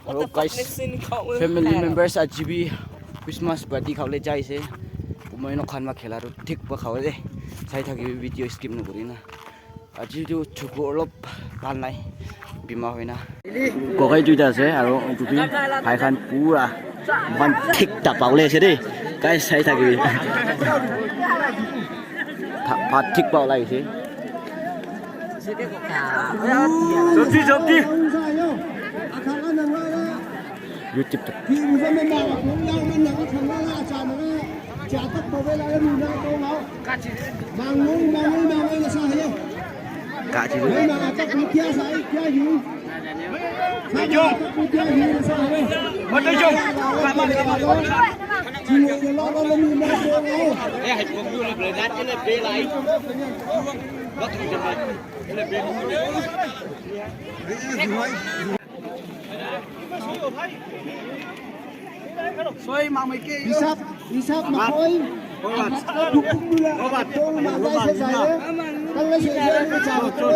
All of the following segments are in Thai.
Hello guys, family members at GB Christmas party เขาเลยใจเสียผมไม่นกขันมาเขลารุทิกว่าเขาเลยใช้ทางวิดีโอสกิปหนูดีนะอาจจะดูชุกลบบ้านไหนบิมาไว้นะก็ใครจุดจะเสียอะไรจุดนี้หายคันปูระมันทิกตับเอาเลยเสียดิใครใช้ทางวิพัดทิกเปล่าอะไรสิจบดิยูจิบจุดที่มันจะไม่มาของเรามันหนักของเราอาจารย์นะจะตัดตัวเวลาอยู่นะตัวเราบางงบางไม่ละสาเหตุกะจิไม่มาตัดเที่ยวใส่เที่ยวหิวไม่จบเที่ยวหิวสาเหตุมันไม่จบที่เราเรามีมาตัวเราให้ผมอยู่ในประเด็นนี้เป็นไรวัตถุจะไปSoy mamai ke isap makoi duk mula to ma dai sai sai kan la sai sai cha chu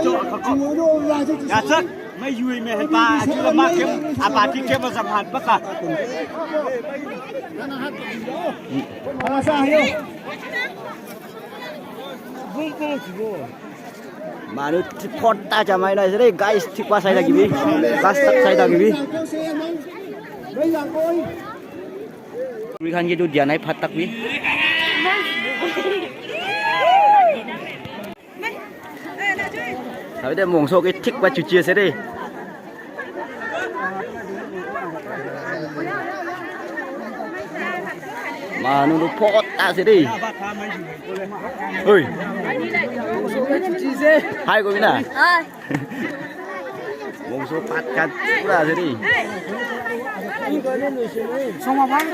do la chu ya sat mai yui me han ba chu ma kem a ba ti kem ma samphan ba ka ala sa yo bum bum jibo manu thot ta cha mai lai sai guys thikwa sai la gibi gas tak sai da gibi Wikan gitu dia naik patak ni. Tapi dia mongso ke tik buat cuci sini. Mana tu pot tak sini. Oi. Hai kau mina. Hai. Mongso patkan pula sini. Semua baik.